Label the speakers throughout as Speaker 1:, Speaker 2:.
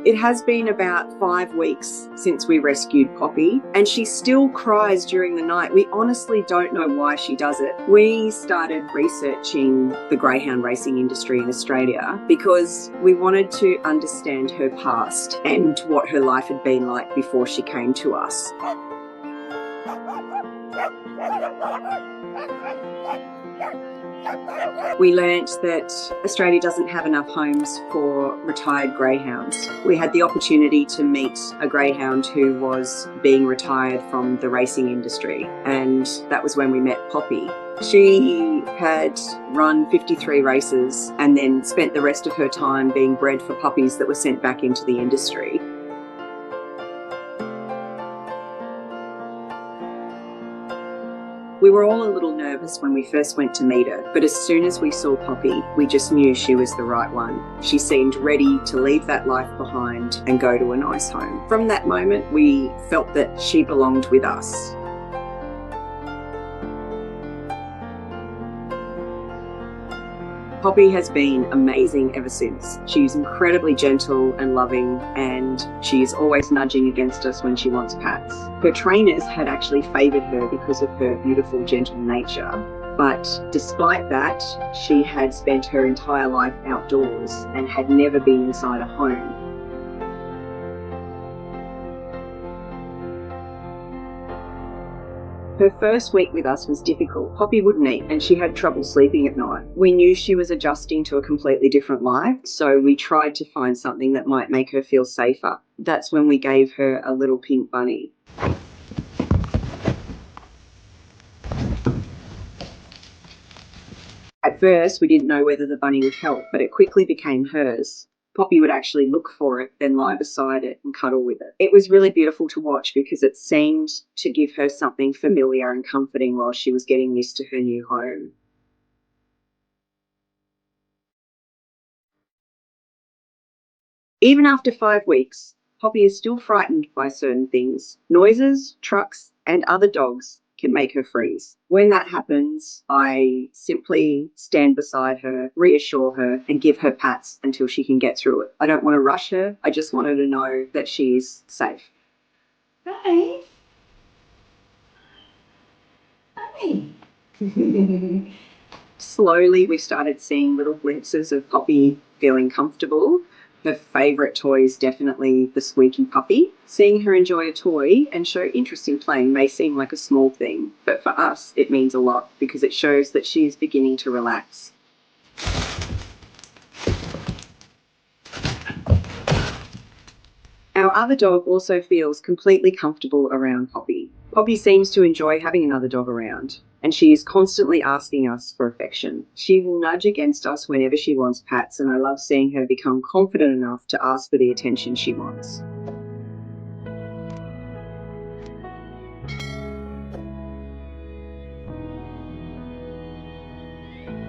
Speaker 1: It has been about 5 weeks since we rescued Poppy, and she still cries during the night. We honestly don't know why she does it. We started researching the greyhound racing industry in Australia because we wanted to understand her past and what her life had been like before she came to us. We learnt that Australia doesn't have enough homes for retired greyhounds. We had the opportunity to meet a greyhound who was being retired from the racing industry, and that was when we met Poppy. She had run 53 races and then spent the rest of her time being bred for puppies that were sent back into the industry. We were all a little nervous when we first went to meet her, but as soon as we saw Poppy, we just knew she was the right one. She seemed ready to leave that life behind and go to a nice home. From that moment, we felt that she belonged with us. Poppy has been amazing ever since. She's incredibly gentle and loving, and she's always nudging against us when she wants pats. Her trainers had actually favoured her because of her beautiful, gentle nature. But despite that, she had spent her entire life outdoors and had never been inside a home. Her first week with us was difficult. Poppy wouldn't eat and she had trouble sleeping at night. We knew she was adjusting to a completely different life, so we tried to find something that might make her feel safer. That's when we gave her a little pink bunny. At first, we didn't know whether the bunny would help, but it quickly became hers. Poppy would actually look for it, then lie beside it and cuddle with it. It was really beautiful to watch because it seemed to give her something familiar and comforting while she was getting used to her new home. Even after 5 weeks, Poppy is still frightened by certain things. Noises, trucks, and other dogs can make her freeze. When that happens, I simply stand beside her, reassure her, and give her pats until she can get through it. I don't want to rush her. I just want her to know that she's safe.
Speaker 2: Hi. Hi.
Speaker 1: Slowly, we started seeing little glimpses of Poppy feeling comfortable. Her favourite toy is definitely the squeaky puppy. Seeing her enjoy a toy and show interest in playing may seem like a small thing, but for us it means a lot because it shows that she is beginning to relax. Our other dog also feels completely comfortable around Poppy. Poppy seems to enjoy having another dog around, and she is constantly asking us for affection. She will nudge against us whenever she wants pats, and I love seeing her become confident enough to ask for the attention she wants.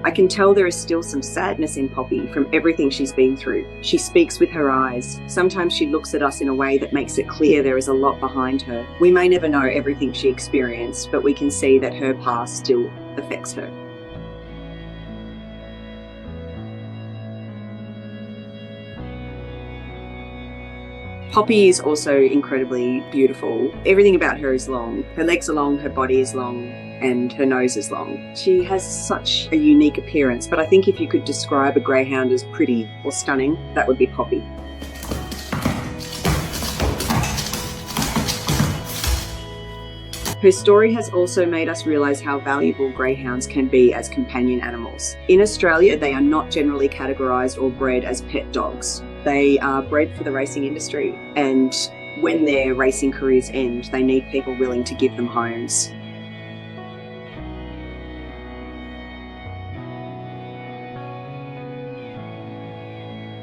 Speaker 1: I can tell there is still some sadness in Poppy from everything she's been through. She speaks with her eyes. Sometimes she looks at us in a way that makes it clear there is a lot behind her. We may never know everything she experienced, but we can see that her past still affects her. Poppy is also incredibly beautiful. Everything about her is long. Her legs are long, her body is long, and her nose is long. She has such a unique appearance, but I think if you could describe a greyhound as pretty or stunning, that would be Poppy. Her story has also made us realise how valuable greyhounds can be as companion animals. In Australia, they are not generally categorised or bred as pet dogs. They are bred for the racing industry, and when their racing careers end, they need people willing to give them homes.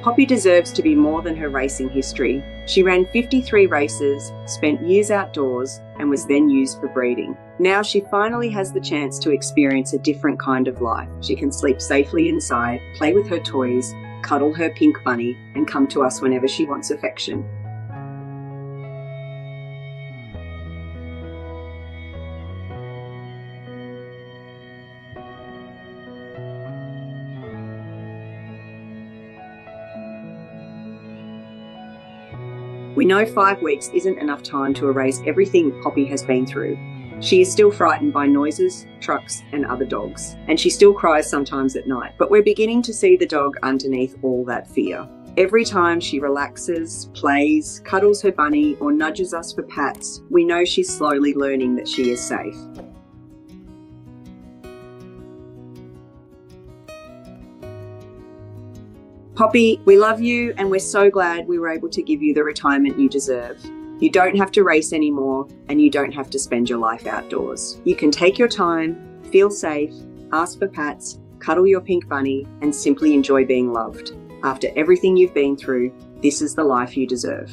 Speaker 1: Poppy deserves to be more than her racing history. She ran 53 races, spent years outdoors, and was then used for breeding. Now she finally has the chance to experience a different kind of life. She can sleep safely inside, play with her toys, cuddle her pink bunny, and come to us whenever she wants affection. We know 5 weeks isn't enough time to erase everything Poppy has been through. She is still frightened by noises, trucks, and other dogs, and she still cries sometimes at night, but we're beginning to see the dog underneath all that fear. Every time she relaxes, plays, cuddles her bunny, or nudges us for pats, we know she's slowly learning that she is safe. Poppy, we love you and we're so glad we were able to give you the retirement you deserve. You don't have to race anymore and you don't have to spend your life outdoors. You can take your time, feel safe, ask for pats, cuddle your pink bunny, and simply enjoy being loved. After everything you've been through, this is the life you deserve.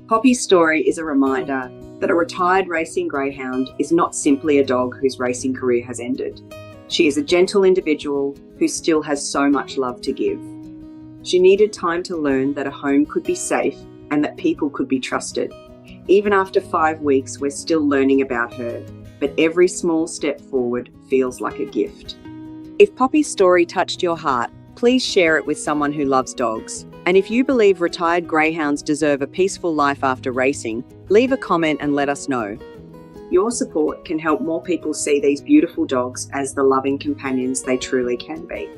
Speaker 1: Poppy's story is a reminder that a retired racing greyhound is not simply a dog whose racing career has ended. She is a gentle individual who still has so much love to give. She needed time to learn that a home could be safe and that people could be trusted. Even after 5 weeks, we're still learning about her, but every small step forward feels like a gift. If Poppy's story touched your heart, please share it with someone who loves dogs. And if you believe retired greyhounds deserve a peaceful life after racing, leave a comment and let us know. Your support can help more people see these beautiful dogs as the loving companions they truly can be.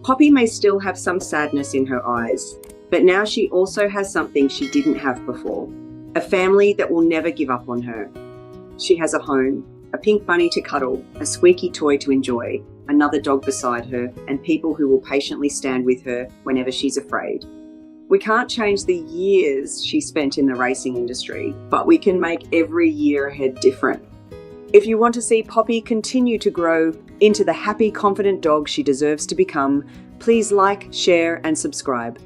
Speaker 1: Poppy may still have some sadness in her eyes, but now she also has something she didn't have before, a family that will never give up on her. She has a home, a pink bunny to cuddle, a squeaky toy to enjoy, another dog beside her, and people who will patiently stand with her whenever she's afraid. We can't change the years she spent in the racing industry, but we can make every year ahead different. If you want to see Poppy continue to grow into the happy, confident dog she deserves to become, please like, share, and subscribe.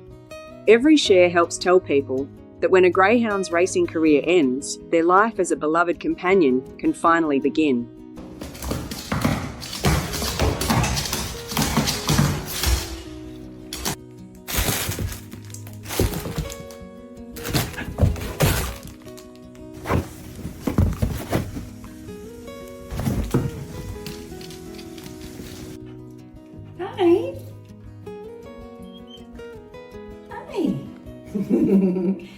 Speaker 1: Every share helps tell people that when a greyhound's racing career ends, their life as a beloved companion can finally begin.
Speaker 2: Hi. Hi.